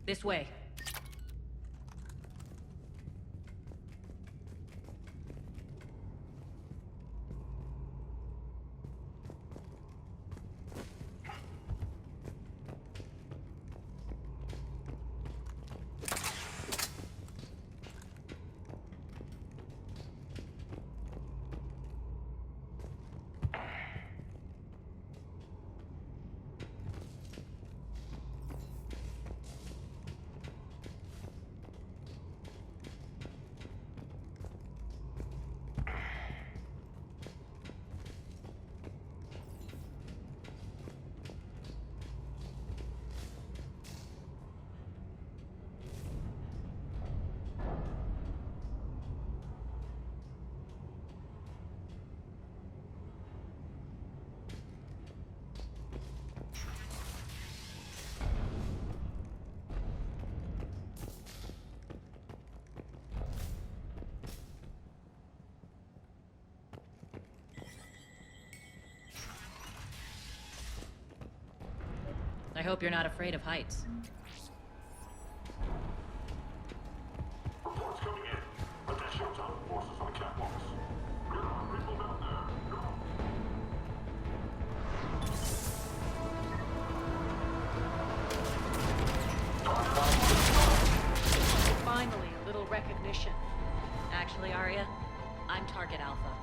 This way. I hope you're not afraid of heights. Reports coming in. Attention, top forces on the catwalks. There are people down there. Go. Finally, a little recognition. Actually, Arya, I'm Target Alpha.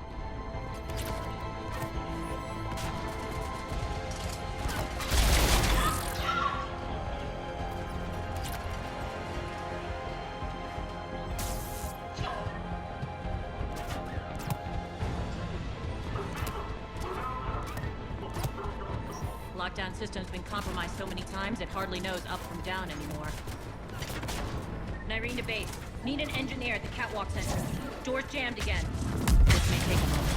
Lockdown system's been compromised so many times it hardly knows up from down anymore. Nyreen to base. Need an engineer at the catwalk center. Doors jammed again. This may take a moment.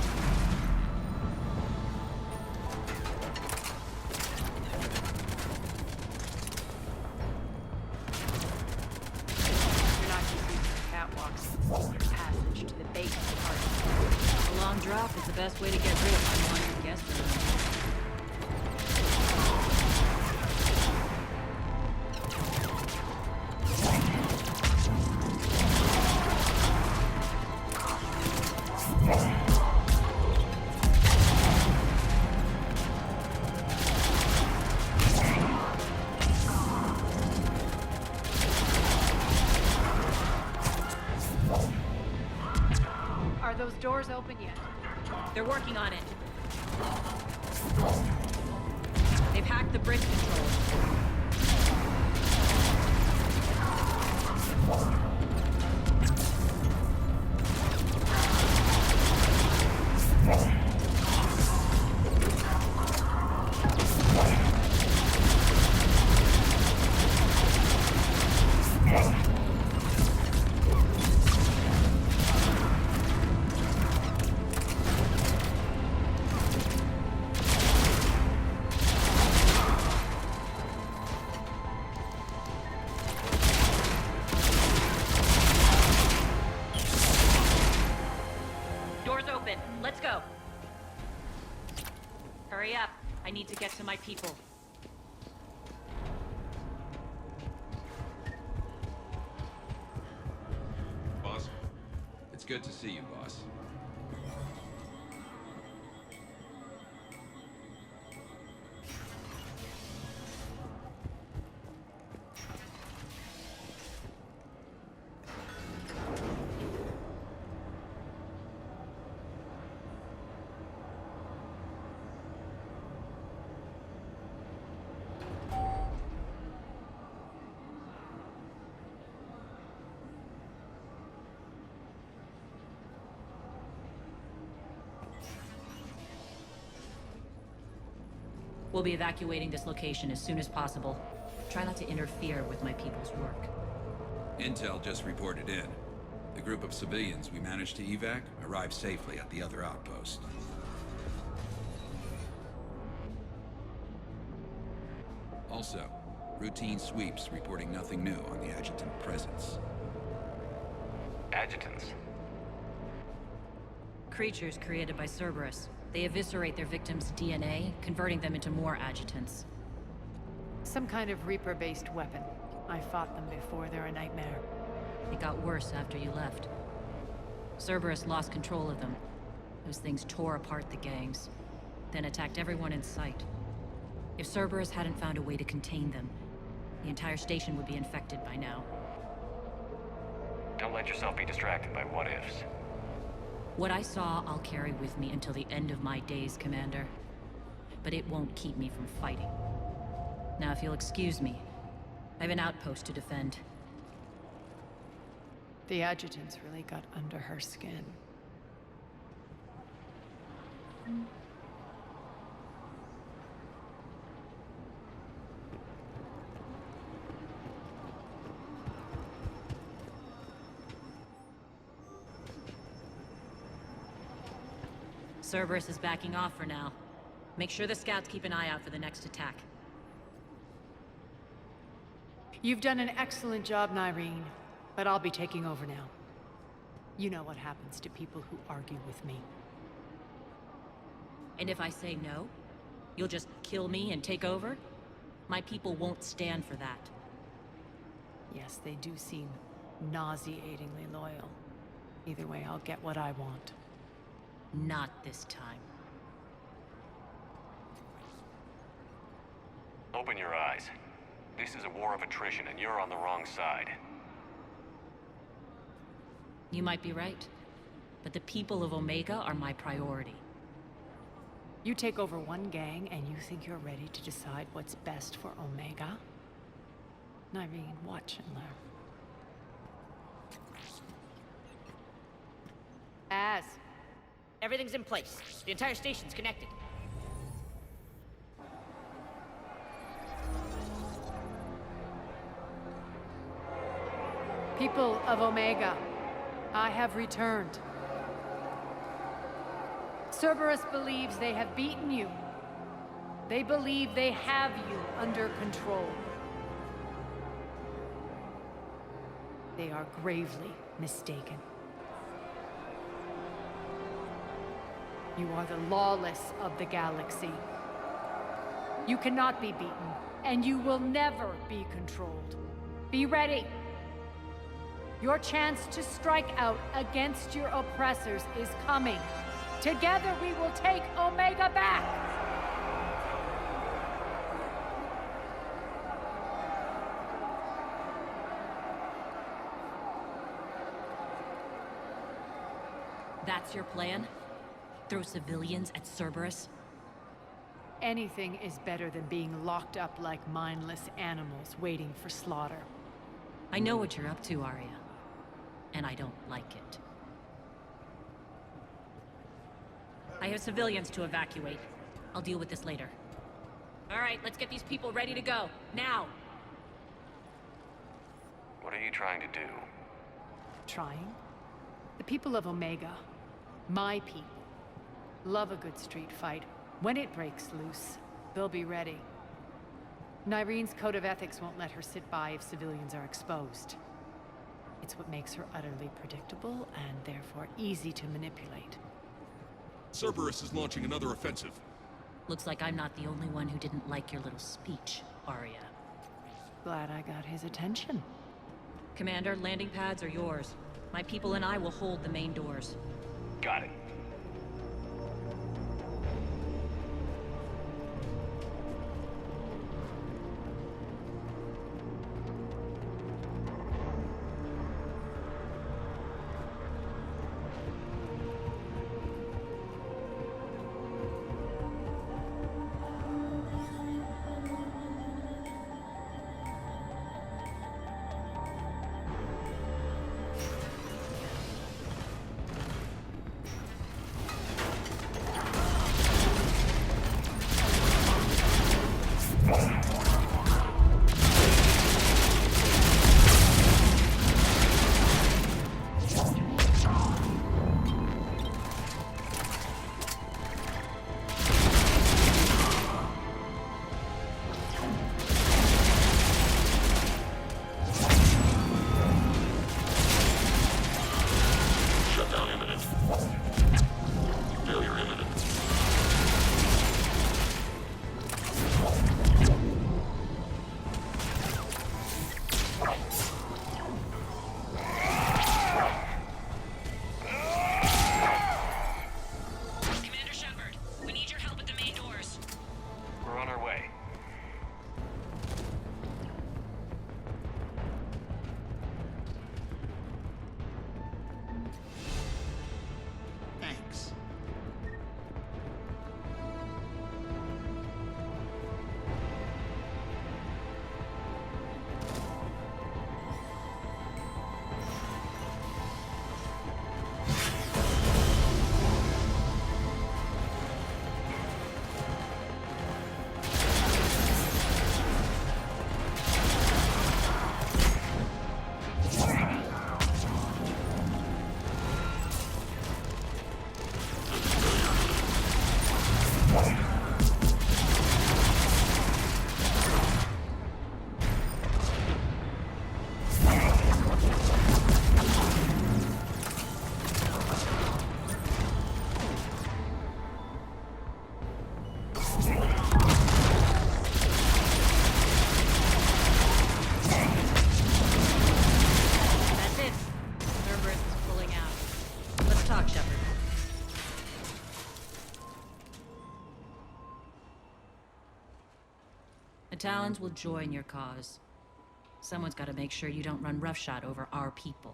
You're not just using the catwalks. There's passage to the base of the party. A long drop is the best way to get rid of unwanted guests around. Are those doors open yet? They're working on it. They've hacked the bridge controls. Let's go. Hurry up. I need to get to my people. Boss, it's good to see you, boss. We'll be evacuating this location as soon as possible. Try not to interfere with my people's work. Intel just reported in. The group of civilians we managed to evac arrived safely at the other outpost. Also, routine sweeps reporting nothing new on the adjutant presence. Adjutants? Creatures created by Cerberus. They eviscerate their victims' DNA, converting them into more adjutants. Some kind of Reaper-based weapon. I fought them before, they're a nightmare. It got worse after you left. Cerberus lost control of them. Those things tore apart the gangs, then attacked everyone in sight. If Cerberus hadn't found a way to contain them, the entire station would be infected by now. Don't let yourself be distracted by what-ifs. What I saw, I'll carry with me until the end of my days, Commander. But it won't keep me from fighting. Now, if you'll excuse me, I have an outpost to defend. The adjutant's really got under her skin. Cerberus is backing off for now. Make sure the scouts keep an eye out for the next attack. You've done an excellent job, Nyreen, but I'll be taking over now. You know what happens to people who argue with me. And if I say no, you'll just kill me and take over? My people won't stand for that. Yes, they do seem nauseatingly loyal. Either way, I'll get what I want. Not this time. Open your eyes. This is a war of attrition, and you're on the wrong side. You might be right, but the people of Omega are my priority. You take over one gang and you think you're ready to decide what's best for Omega? Nyreen, watch and learn. Everything's in place. The entire station's connected. People of Omega, I have returned. Cerberus believes they have beaten you. They believe they have you under control. They are gravely mistaken. You are the lawless of the galaxy. You cannot be beaten, and you will never be controlled. Be ready. Your chance to strike out against your oppressors is coming. Together we will take Omega back! That's your plan? Throw civilians at Cerberus? Anything is better than being locked up like mindless animals waiting for slaughter. I know what you're up to, Arya. And I don't like it. I have civilians to evacuate. I'll deal with this later. All right, let's get these people ready to go. Now! What are you trying to do? Trying? The people of Omega, my people, love a good street fight. When it breaks loose, they'll be ready. Nyreen's code of ethics won't let her sit by if civilians are exposed. It's what makes her utterly predictable and therefore easy to manipulate. Cerberus is launching another offensive. Looks like I'm not the only one who didn't like your little speech, Arya. Glad I got his attention. Commander, landing pads are yours. My people and I will hold the main doors. Got it. That's it. Cerberus is pulling out. Let's talk, Shepard. The Talons will join your cause. Someone's got to make sure you don't run roughshod over our people.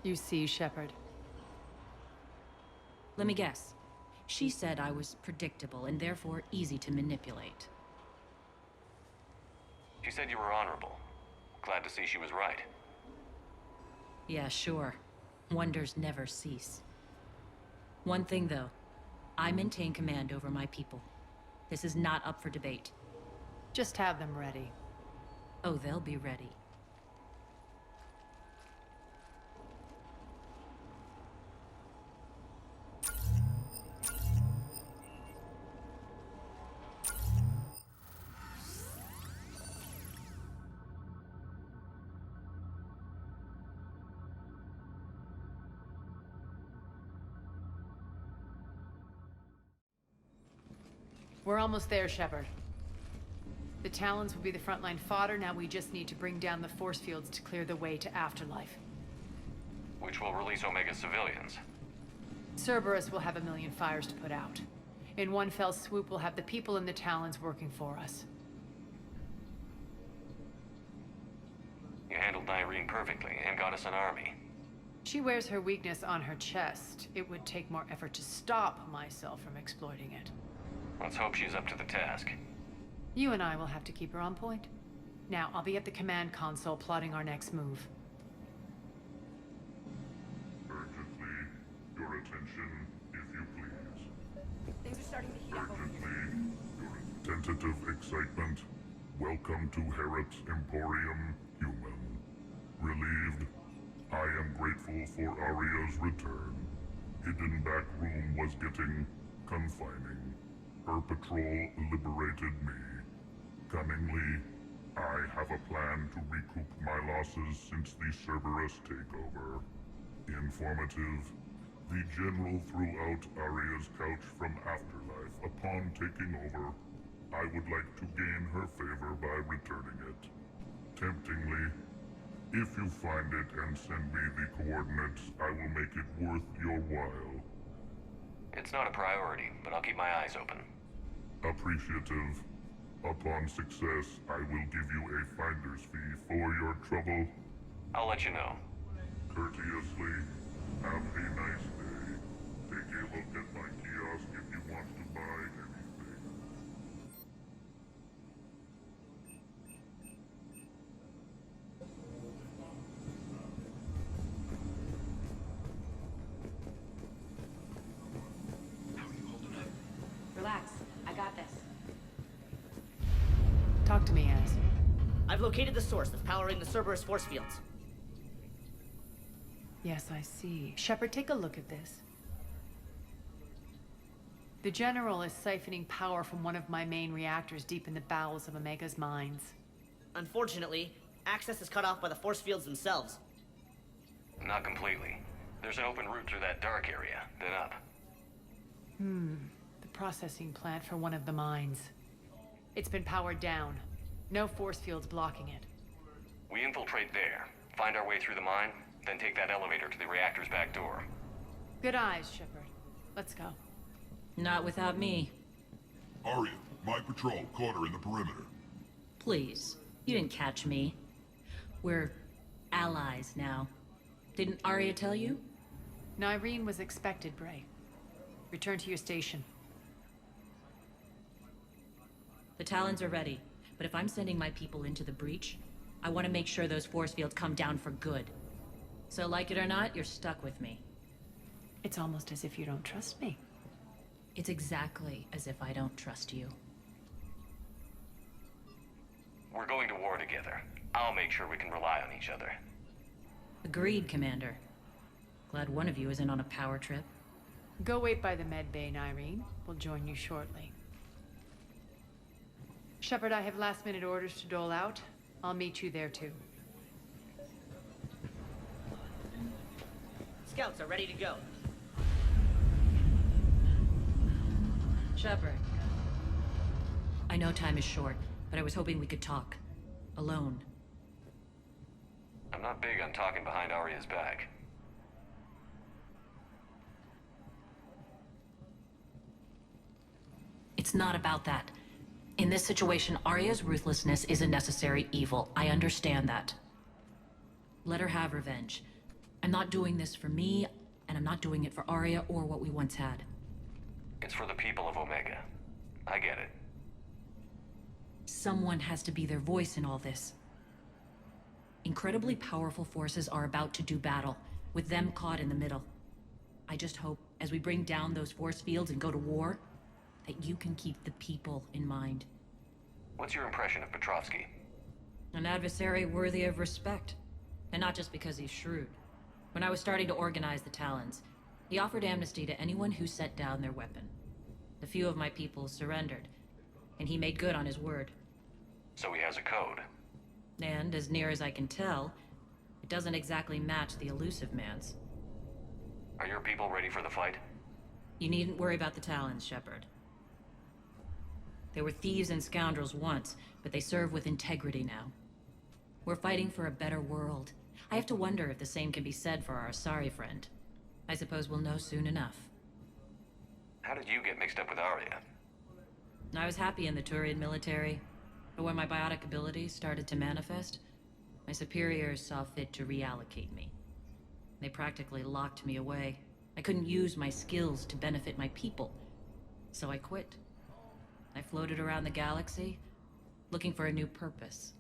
You see, Shepard. Let me guess. She said I was predictable and therefore easy to manipulate. She said you were honorable. Glad to see she was right. Yeah, sure. Wonders never cease. One thing, though. I maintain command over my people. This is not up for debate. Just have them ready. Oh, they'll be ready. We're almost there, Shepard. The Talons will be the frontline fodder. Now we just need to bring down the force fields to clear the way to Afterlife. Which will release Omega civilians. Cerberus will have a million fires to put out. In one fell swoop, we'll have the people in the Talons working for us. You handled Irene perfectly and got us an army. She wears her weakness on her chest. It would take more effort to stop myself from exploiting it. Let's hope she's up to the task. You and I will have to keep her on point. Now, I'll be at the command console plotting our next move. Urgently, your attention, if you please. Things are starting to heat up. Urgently, your tentative excitement. Welcome to Herod's Emporium, human. Relieved, I am grateful for Aria's return. Hidden back room was getting confining. Her patrol liberated me. Cunningly, I have a plan to recoup my losses since the Cerberus takeover. Informative, the General threw out Aria's couch from Afterlife. Upon taking over, I would like to gain her favor by returning it. Temptingly, if you find it and send me the coordinates, I will make it worth your while. It's not a priority, but I'll keep my eyes open. Appreciative. Upon success, I will give you a finder's fee for your trouble. I'll let you know. Courteously, have a nice day. Take a look at my kiosk if you want to buy anything. Relax. I got this. Talk to me, Az. I've located the source that's powering the Cerberus force fields. Yes, I see. Shepard, take a look at this. The General is siphoning power from one of my main reactors deep in the bowels of Omega's mines. Unfortunately, access is cut off by the force fields themselves. Not completely. There's an open route through that dark area, then up. The processing plant for one of the mines. It's been powered down. No force fields blocking it. We infiltrate there, find our way through the mine, then take that elevator to the reactor's back door. Good eyes, Shepard. Let's go. Not without me. Aria, my patrol caught her in the perimeter. Please. You didn't catch me. We're allies now. Didn't Arya tell you? Irene was expected, Bray. Return to your station. The Talons are ready, but if I'm sending my people into the breach, I want to make sure those force fields come down for good. So like it or not, you're stuck with me. It's almost as if you don't trust me. It's exactly as if I don't trust you. We're going to war together. I'll make sure we can rely on each other. Agreed, Commander. Glad one of you isn't on a power trip. Go wait by the med bay, Irene. We'll join you shortly. Shepard, I have last-minute orders to dole out. I'll meet you there, too. scouts are ready to go. Shepard. I know time is short, but I was hoping we could talk. Alone. I'm not big on talking behind Arya's back. It's not about that. In this situation, Arya's ruthlessness is a necessary evil. I understand that. Let her have revenge. I'm not doing this for me, and I'm not doing it for Arya or what we once had. It's for the people of Omega. I get it. Someone has to be their voice in all this. Incredibly powerful forces are about to do battle, with them caught in the middle. I just hope, as we bring down those force fields and go to war, that you can keep the people in mind. What's your impression of Petrovsky? An adversary worthy of respect. And not just because he's shrewd. When I was starting to organize the Talons, he offered amnesty to anyone who set down their weapon. A few of my people surrendered, and he made good on his word. So he has a code. And, as near as I can tell, it doesn't exactly match the elusive man's. Are your people ready for the fight? You needn't worry about the Talons, Shepard. They were thieves and scoundrels once, but they serve with integrity now. We're fighting for a better world. I have to wonder if the same can be said for our Asari friend. I suppose we'll know soon enough. How did you get mixed up with Arya? I was happy in the Turian military, but when my biotic abilities started to manifest, my superiors saw fit to reallocate me. They practically locked me away. I couldn't use my skills to benefit my people, so I quit. I floated around the galaxy, looking for a new purpose.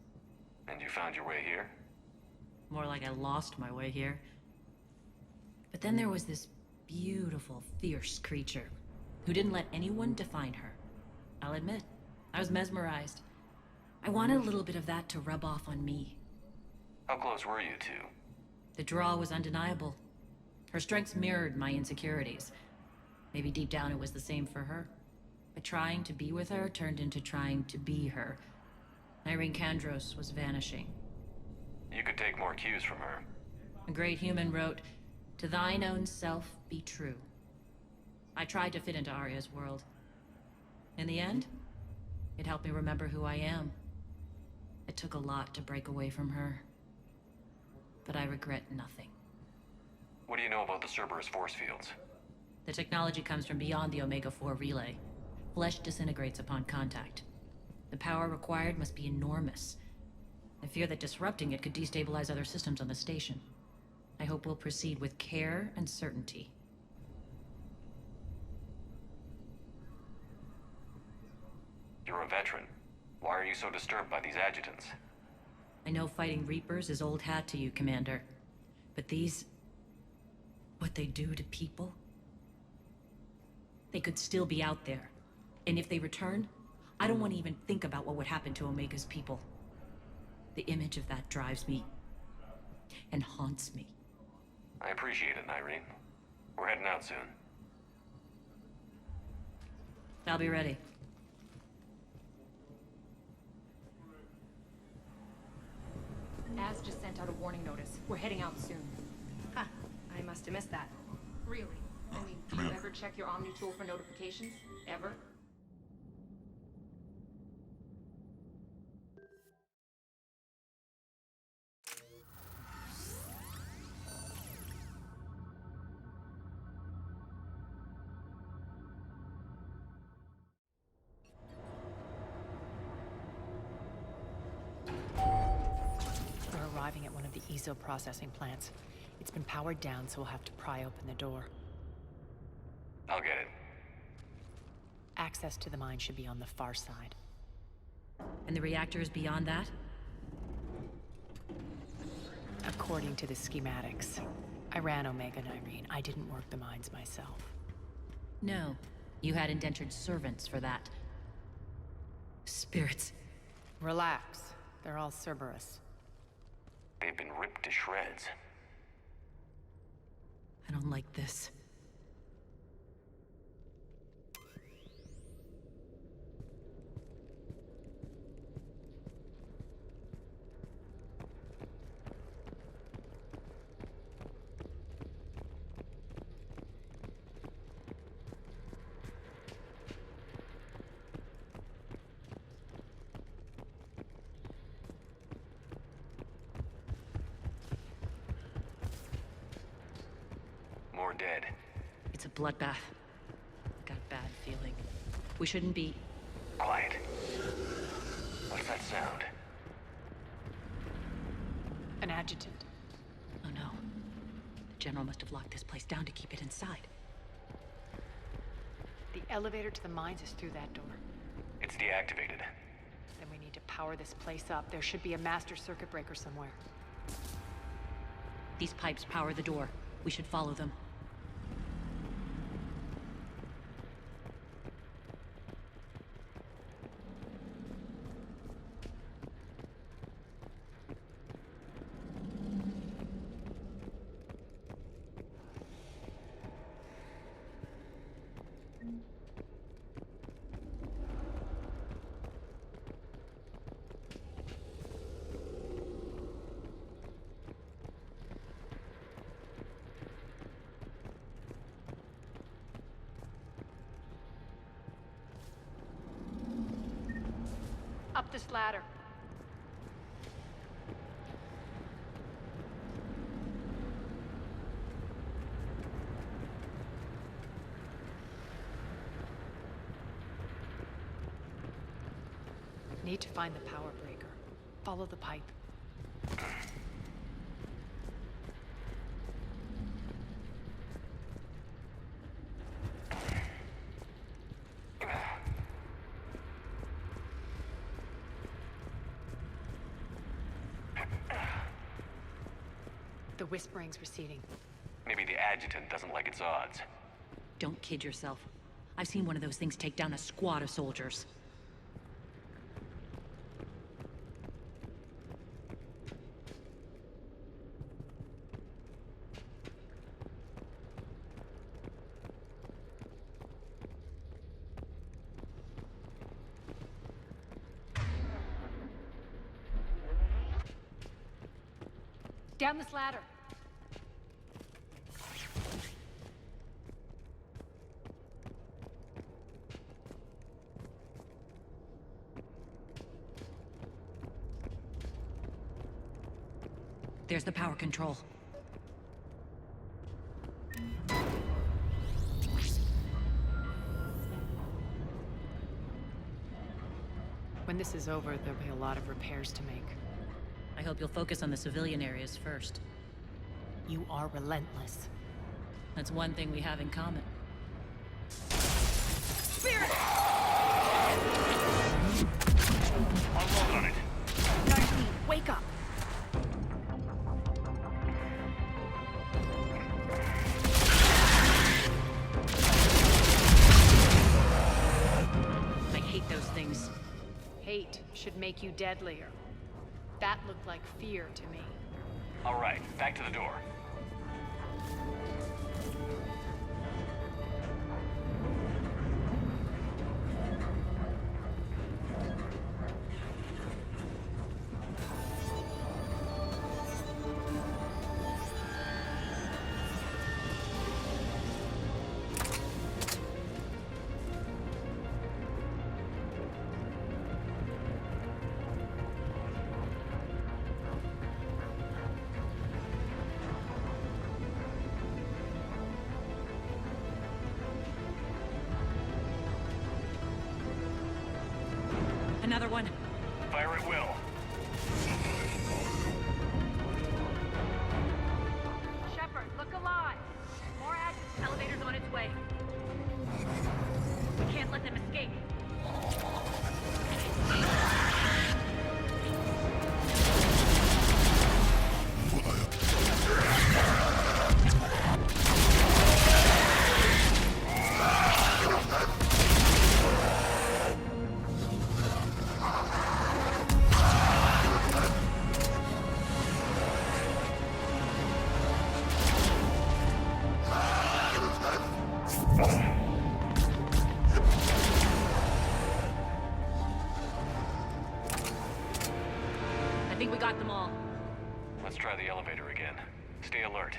And you found your way here? More like I lost my way here. But then there was this beautiful, fierce creature who didn't let anyone define her. I'll admit, I was mesmerized. I wanted a little bit of that to rub off on me. How close were you two? The draw was undeniable. Her strengths mirrored my insecurities. Maybe deep down it was the same for her. But trying to be with her turned into trying to be her. Irene Kandros was vanishing. You could take more cues from her. A great human wrote, "To thine own self be true." I tried to fit into Arya's world. In the end, it helped me remember who I am. It took a lot to break away from her. But I regret nothing. What do you know about the Cerberus force fields? The technology comes from beyond the Omega-4 relay. Flesh disintegrates upon contact. The power required must be enormous. I fear that disrupting it could destabilize other systems on the station. I hope we'll proceed with care and certainty. You're a veteran. Why are you so disturbed by these adjutants? I know fighting Reapers is old hat to you, Commander. But these... what they do to people? They could still be out there. And if they return, I don't want to even think about what would happen to Omega's people. The image of that drives me and haunts me. I appreciate it, Irene. We're heading out soon. I'll be ready. Az just sent out a warning notice. We're heading out soon. Huh. I must have missed that. Really? I mean, do you ever check your Omni tool for notifications? Ever? We're arriving at one of the ESO processing plants. It's been powered down, so we'll have to pry open the door. I'll get it. Access to the mine should be on the far side. And the reactor is beyond that? According to the schematics. I ran Omega and Irene. I didn't work the mines myself. No. You had indentured servants for that. Spirits. Relax. They're all Cerberus. They've been ripped to shreds. I don't like this. More dead. It's a bloodbath. Got a bad feeling. We shouldn't be... Quiet. What's that sound? An adjutant. Oh no. The General must have locked this place down to keep it inside. The elevator to the mines is through that door. It's deactivated. Then we need to power this place up. There should be a master circuit breaker somewhere. These pipes power the door. We should follow them. Up this ladder. Need to find the power breaker. Follow the pipe. The whispering's receding. Maybe the adjutant doesn't like its odds. Don't kid yourself. I've seen one of those things take down a squad of soldiers. Down this ladder. There's the power control. When this is over, there'll be a lot of repairs to make. I hope you'll focus on the civilian areas first. You are relentless. That's one thing we have in common. Spirit! I'll roll on it. Darcy, wake up! I hate those things. Hate should make you deadlier. That looked like fear to me. All right, back to the door. Another one. Fire at will. Shepard, look alive. More adjutant elevators on its way. We can't let them escape. I think we got them all. Let's try the elevator again. Stay alert.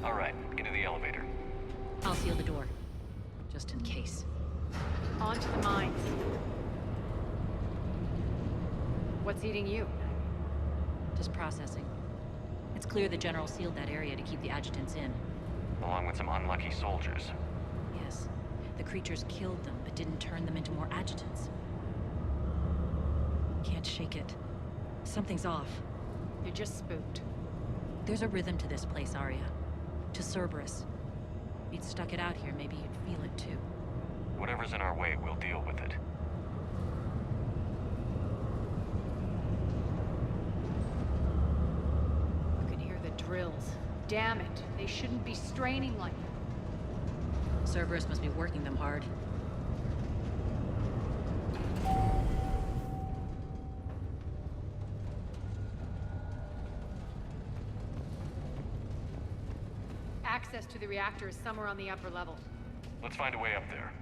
All right, into the elevator. I'll seal the door. Just in case. On to the mines. What's eating you? Just processing. It's clear the General sealed that area to keep the adjutants in. Along with some unlucky soldiers. Yes. The creatures killed them, but didn't turn them into more adjutants. Can't shake it. Something's off. You're just spooked. There's a rhythm to this place, Arya. To Cerberus. If you'd stuck it out here, maybe you'd feel it too. Whatever's in our way, we'll deal with it. You can hear the drills. Damn it. They shouldn't be straining like that. Cerberus must be working them hard. Access to the reactor is somewhere on the upper level. Let's find a way up there.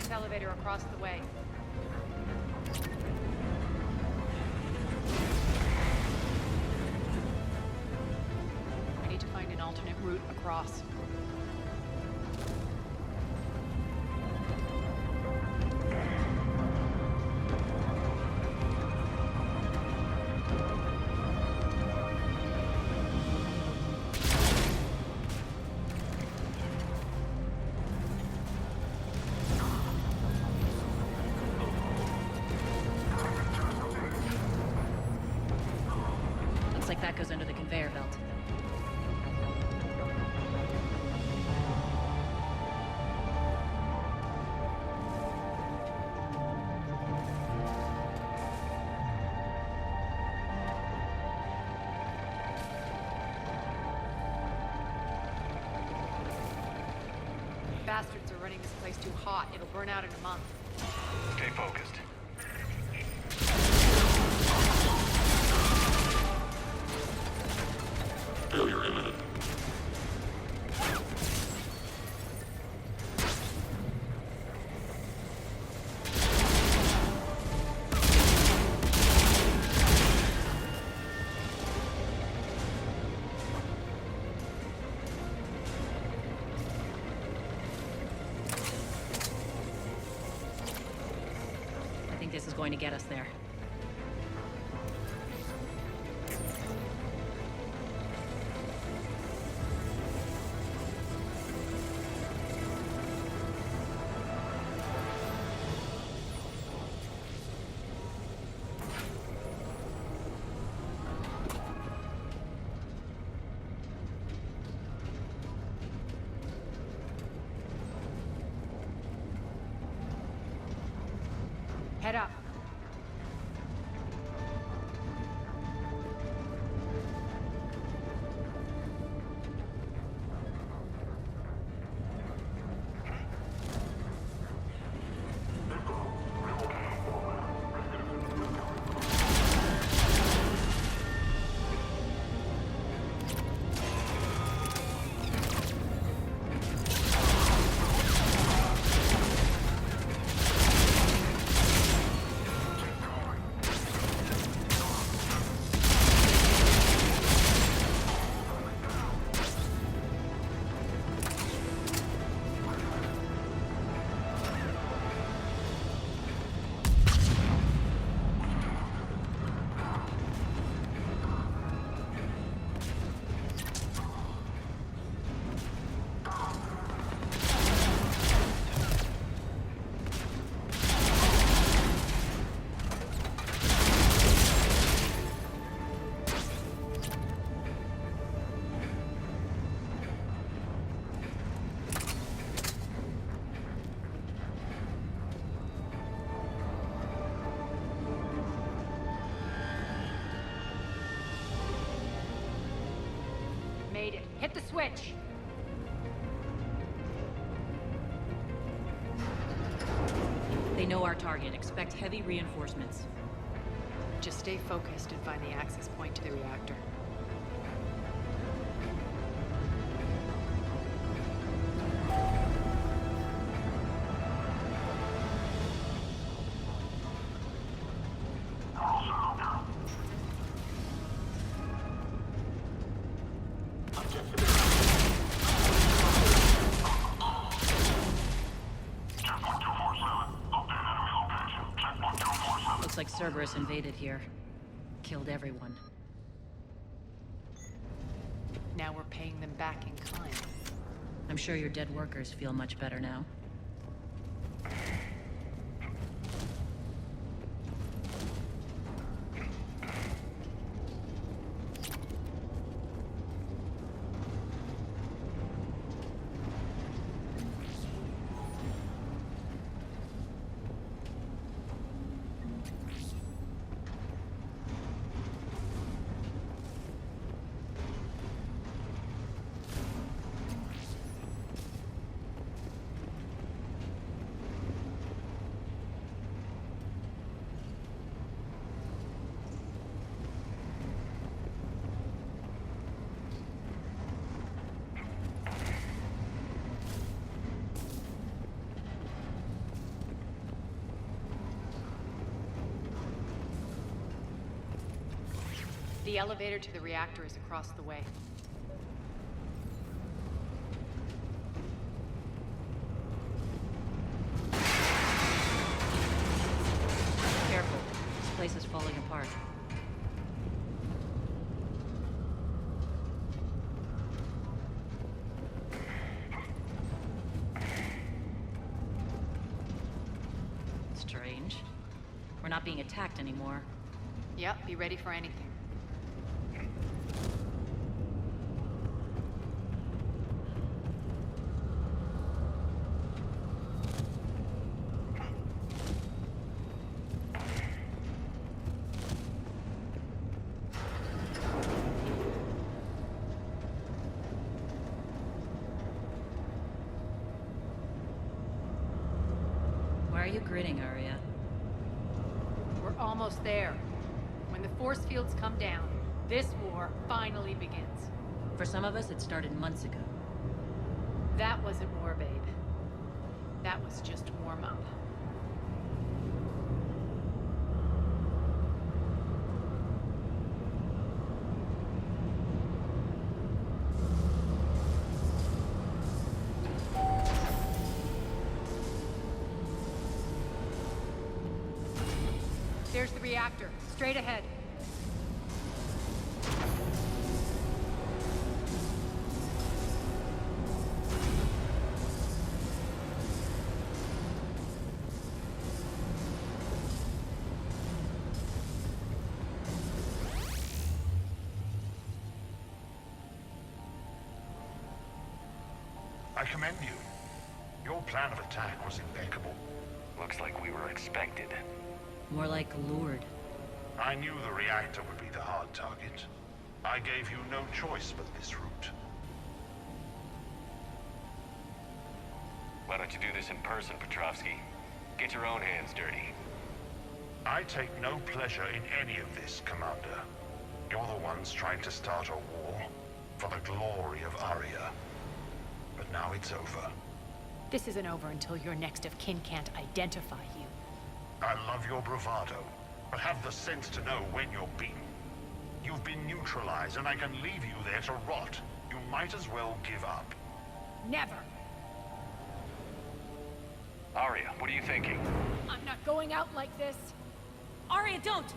Elevator across the way. I need to find an alternate route across. Looks like that goes under the conveyor belt. Bastards are running this place too hot. It'll burn out in a month. Stay focused. Failure imminent. I think this is going to get us there. Head up. invaded. Hit the switch! They know our target. Expect heavy reinforcements. Just stay focused and find the access point to the reactor. Looks like Cerberus invaded here. Killed everyone. Now we're paying them back in kind. I'm sure your dead workers feel much better now. The elevator to the reactor is across the way. Careful. This place is falling apart. Strange. We're not being attacked anymore. Yep, be ready for anything. Why are you grinning, Arya? We're almost there. When the force fields come down, this war finally begins. For some of us, it started months ago. That wasn't war, babe. That was just warm up. There's the reactor, straight ahead. I commend you. Your plan of attack was impeccable. Looks like we were expected. More like lured. I knew the reactor would be the hard target. I gave you no choice but this route. Why don't you do this in person, Petrovsky? Get your own hands dirty. I take no pleasure in any of this, Commander. You're the ones trying to start a war for the glory of Arya. But now it's over. This isn't over until your next of kin can't identify you. I love your bravado, but have the sense to know when you're beaten. You've been neutralized, and I can leave you there to rot. You might as well give up. Never! Arya, what are you thinking? I'm not going out like this. Arya, don't!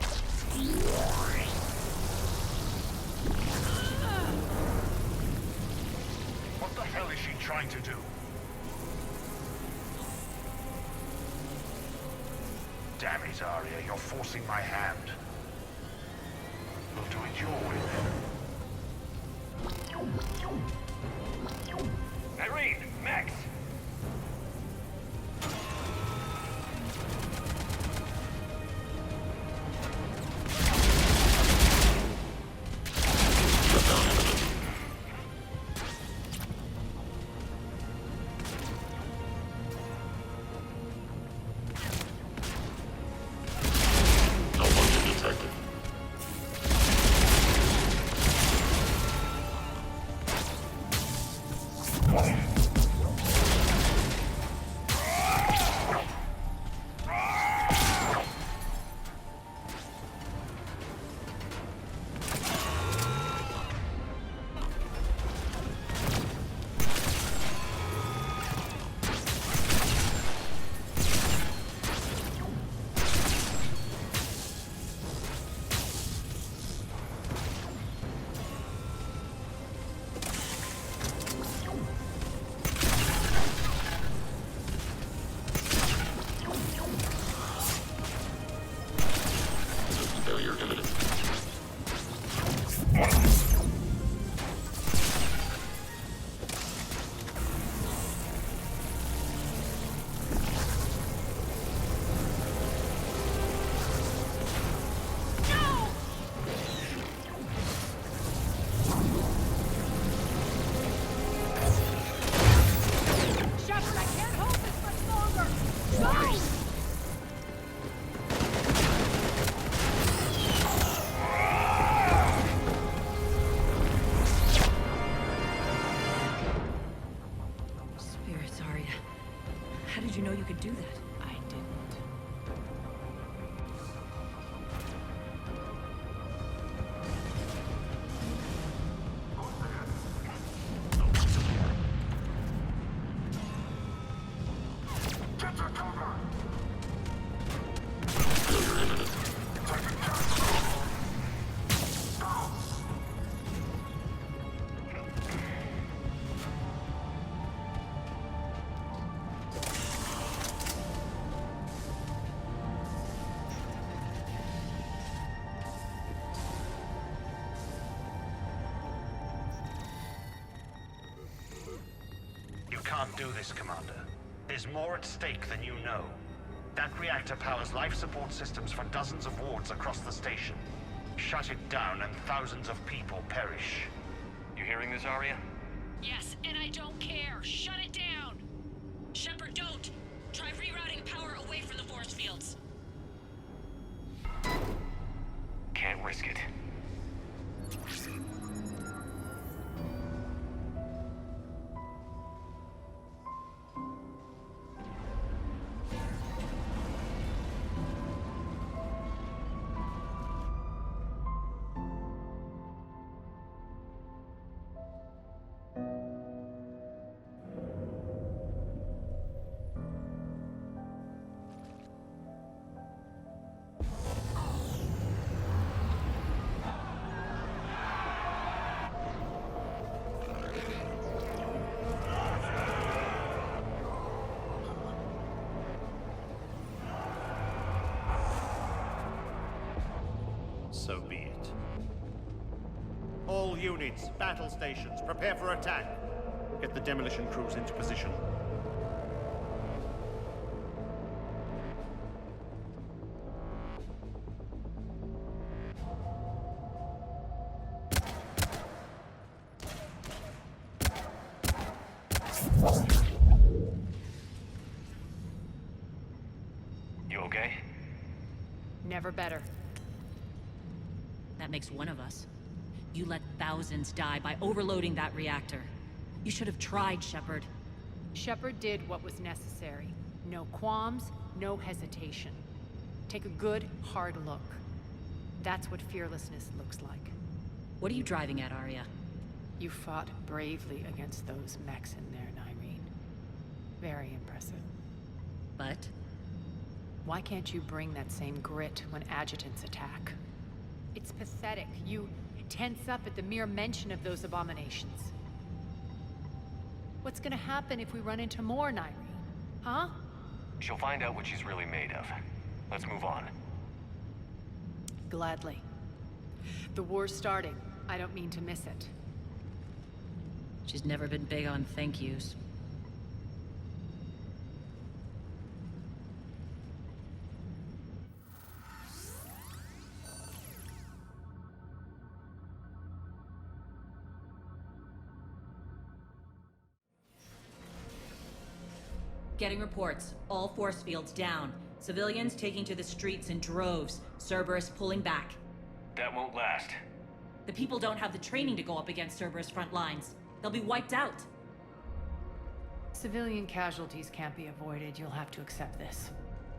What the hell is she trying to do? Damn it, Arya, you're forcing my hand. We'll do it your way then. Irene! Max! Do that. I didn't. Can't do this, Commander. There's more at stake than you know. That reactor powers life support systems for dozens of wards across the station. Shut it down and thousands of people perish. You hearing this, Arya? Yes, and I don't care. Shut it down! Shepard, don't! Try rerouting power away from the force fields. Can't risk it. So be it. All units, battle stations, prepare for attack. Get the demolition crews into position. You okay? Never better. That makes one of us. You let thousands die by overloading that reactor. You should have tried, Shepard. Shepard did what was necessary. No qualms, no hesitation. Take a good, hard look. That's what fearlessness looks like. What are you driving at, Arya? You fought bravely against those mechs in there, Nyreen. Very impressive. But? Why can't you bring that same grit when adjutants attack? It's pathetic. You tense up at the mere mention of those abominations. What's gonna happen if we run into more, Nyreen? Huh? She'll find out what she's really made of. Let's move on. Gladly. The war's starting. I don't mean to miss it. She's never been big on thank yous. Getting reports. All force fields down. Civilians taking to the streets in droves. Cerberus pulling back. That won't last. The people don't have the training to go up against Cerberus front lines. They'll be wiped out. Civilian casualties can't be avoided. You'll have to accept this.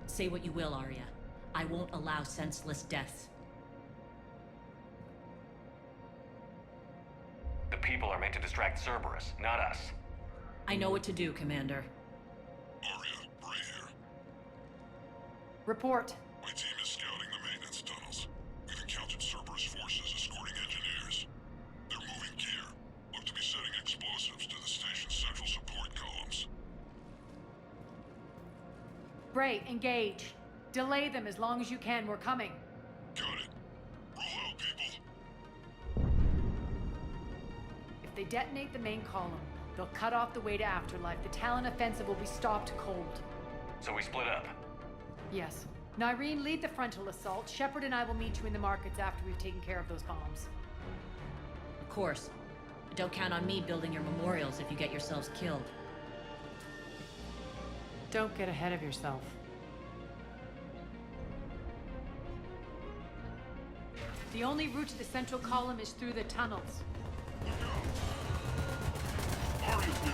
Say what you will, Arya. I won't allow senseless deaths. The people are meant to distract Cerberus, not us. I know what to do, Commander. Arya, Bray here. Report. My team is scouting the maintenance tunnels. We've encountered Cerberus forces escorting engineers. They're moving gear. Look to be setting explosives to the station's central support columns. Bray, engage. Delay them as long as you can. We're coming. Got it. Roll out, people. If they detonate the main column, they'll cut off the way to Afterlife. The Talon offensive will be stopped cold. So we split up. Yes. Nyreen, lead the frontal assault. Shepard and I will meet you in the markets after we've taken care of those bombs. Of course. But don't count on me building your memorials if you get yourselves killed. Don't get ahead of yourself. The only route to the central column is through the tunnels. Arya's here.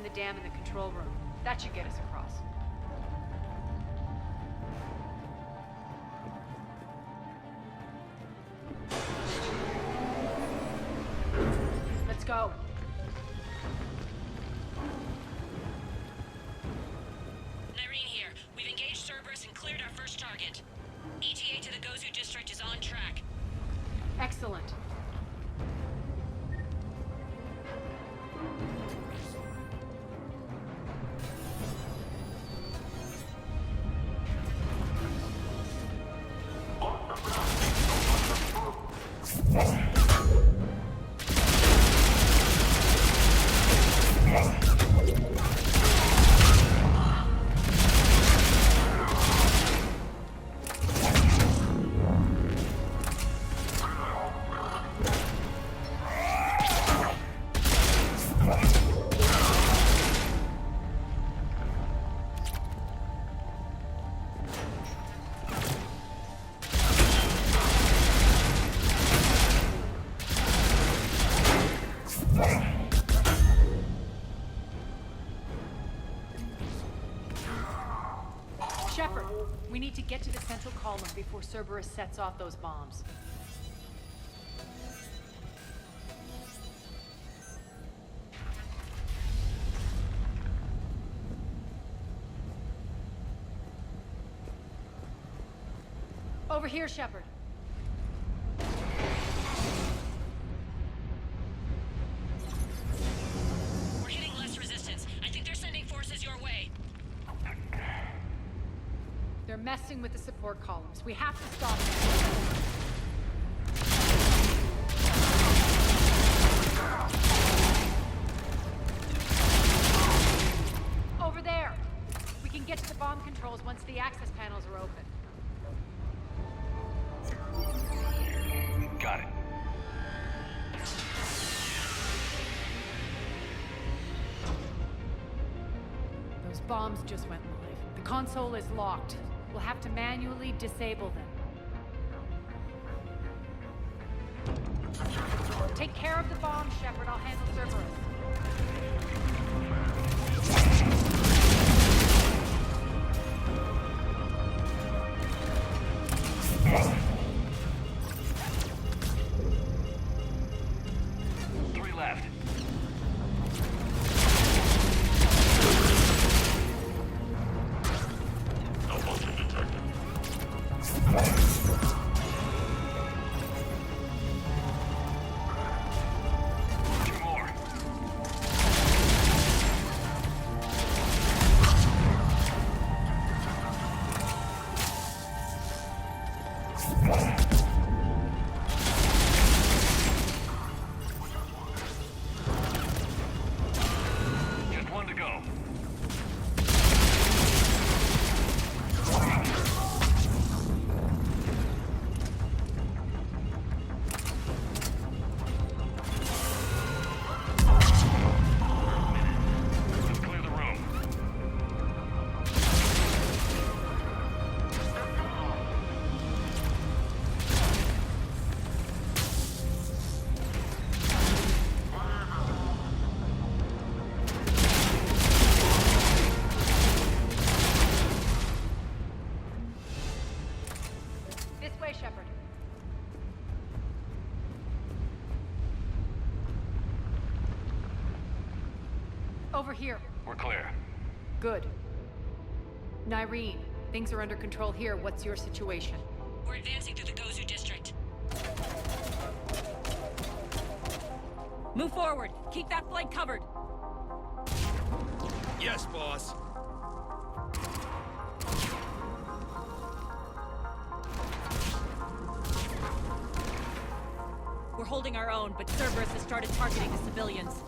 The dam in the control room. That should get us across. Let's go. Nyreen here. We've engaged Cerberus and cleared our first target. ETA to the Gozu district is on track. Excellent. Shepard, we need to get to the central column before Cerberus sets off those bombs. Over here, Shepard. We're hitting less resistance. I think they're sending forces your way. They're messing with the support columns. We have to stop them. Over there! We can get to the bomb controls once the access panels are open. Got it. Those bombs just went live. The console is locked. We'll have to manually disable them. Take care of the bomb, Shepard. I'll handle Cerberus. Three left. Over here. We're clear. Good. Nyreen, things are under control here. What's your situation? We're advancing through the Gozu district. Move forward. Keep that flank covered. Yes, boss. We're holding our own, but Cerberus has started targeting the civilians.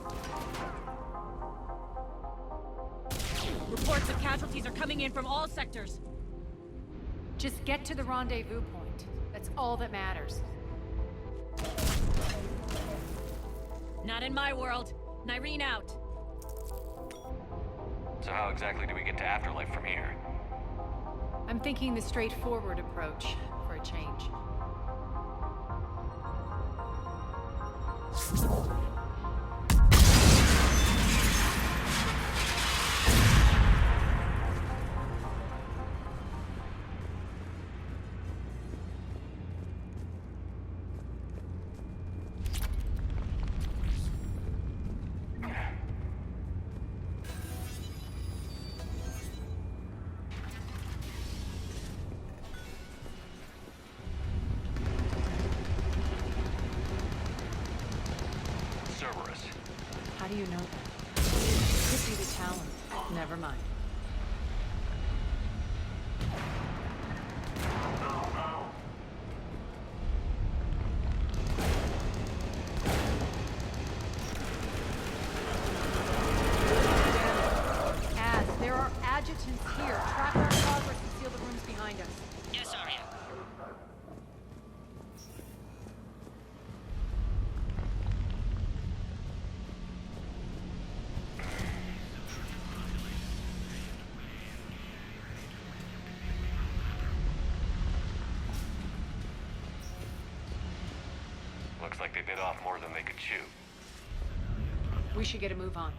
Reports of casualties are coming in from all sectors. Just get to the rendezvous point. That's all that matters. Not in my world. Nyreen out. So how exactly do we get to Afterlife from here? I'm thinking the straightforward approach for a change. Cerberus. How do you know that? Could be the talent. Never mind. There are adjutants here. Track our progress and seal the rooms behind us. Yes, Arya. Looks like they bit off more than they could chew. We should get a move on.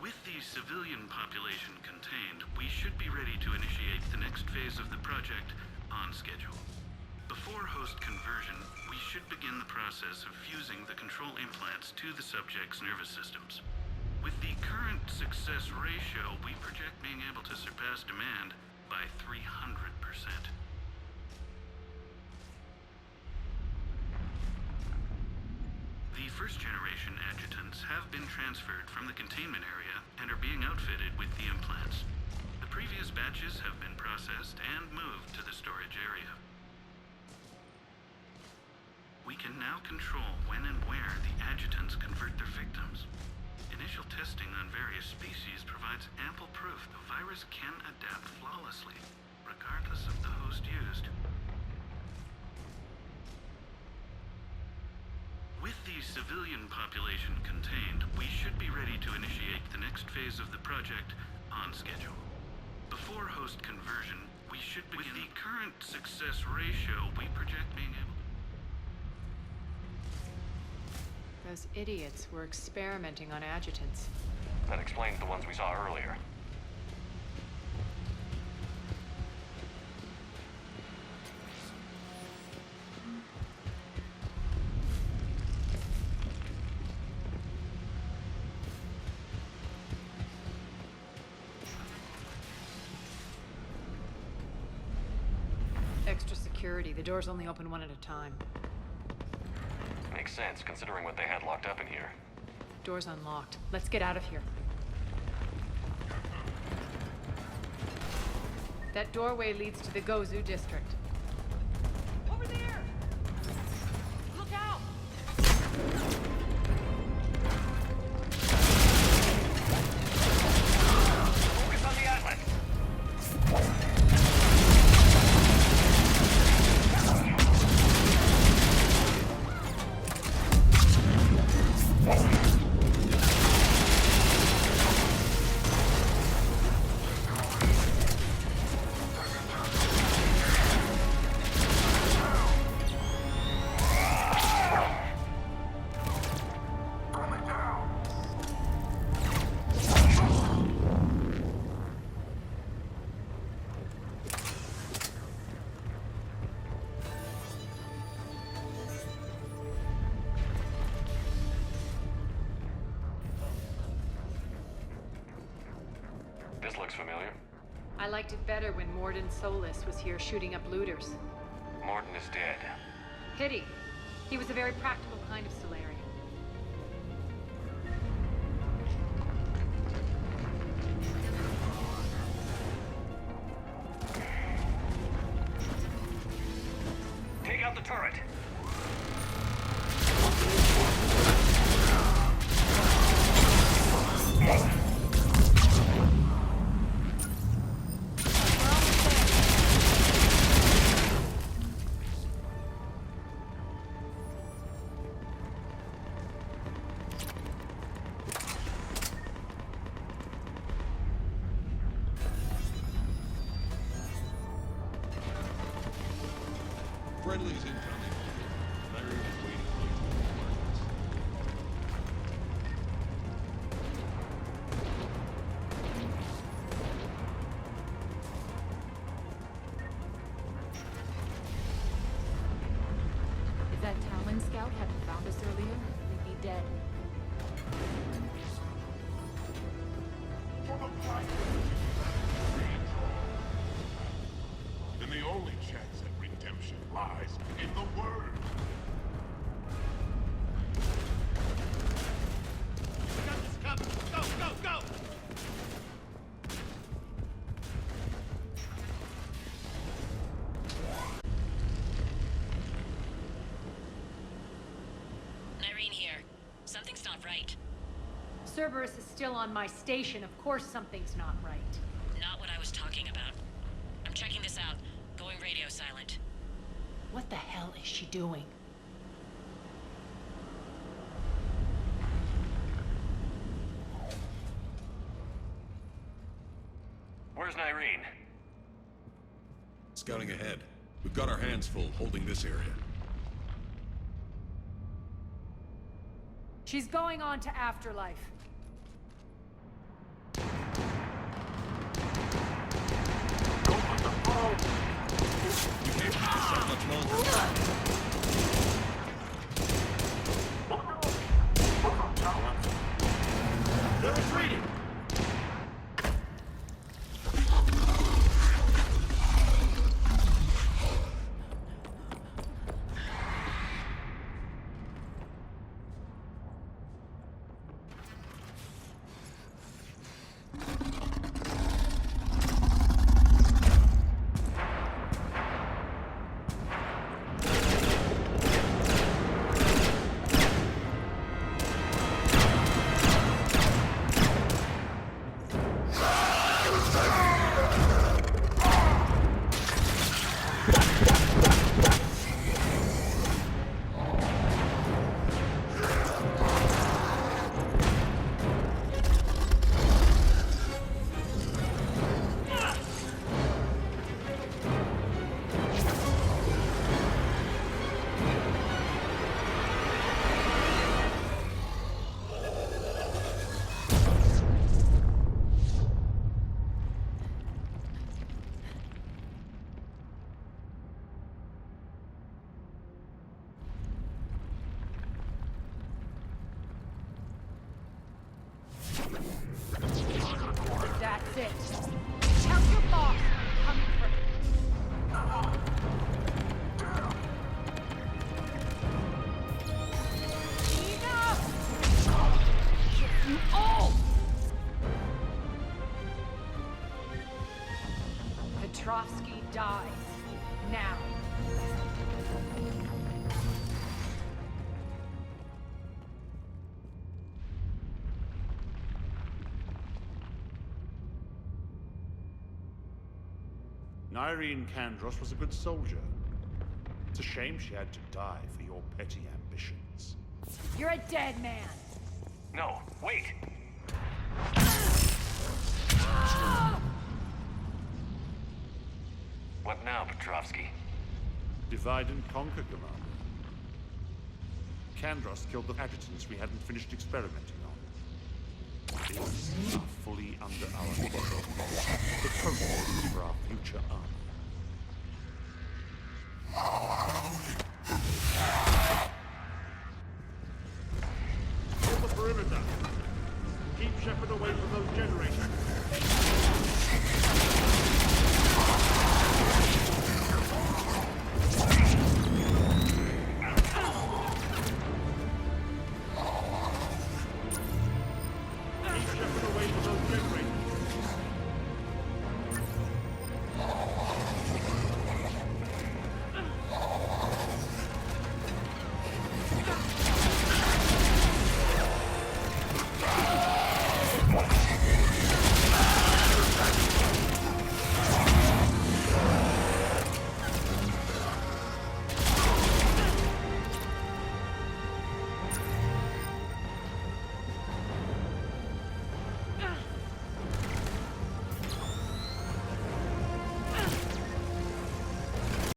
With the civilian population contained, we should be ready to initiate the next phase of the project on schedule. Before host conversion, we should begin the process of fusing the control implants to the subject's nervous systems. With the current success ratio, we project being able to surpass demand by 300%. The first-generation adjutants have been transferred from the containment area and are being outfitted with the implants. The previous batches have been processed and moved to the storage area. We can now control when and where the adjutants convert their victims. Initial testing on various species provides ample proof the virus can adapt flawlessly, regardless of the host used. With the civilian population contained, we should be ready to initiate the next phase of the project on schedule. Before host conversion, we should begin. With the current success ratio, we project being able. Those idiots were experimenting on adjutants. That explains the ones we saw earlier. Extra security. The doors only open one at a time. Makes sense, considering what they had locked up in here. Door's unlocked. Let's get out of here. That doorway leads to the Gozu district. Over there! Look out! Focus on the Atlas! looks familiar. I liked it better when Morden Solus was here shooting up looters. Morton is dead. Pity. He was a very practical kind of Solarian. Take out the turret! Friendly's incoming. Larry is waiting for you to markets. If that Talon scout hadn't found us earlier, we'd be dead. For the price. And the only chance at redemption lies in the word. We got this covered. Go, go, go! Irene here. Something's not right. Cerberus is still on my station. Of course something's not right. Not what I was talking about. I'm checking this out. Going radio silent. What the hell is she doing? Where's Irene? Scouting ahead. We've got our hands full holding this area. She's going on to Afterlife. We can't keep this up much longer. They're retreating! That's it. Tell your boss I'm coming for him. Enough! You all! Petrovsky dies. Now. Irene Kandros was a good soldier. It's a shame she had to die for your petty ambitions. You're a dead man. No, wait! What now, Petrovsky? Divide and conquer, Commander. Kandros killed the adjutants we hadn't finished experimenting on. These are fully under our control. The code for our future army.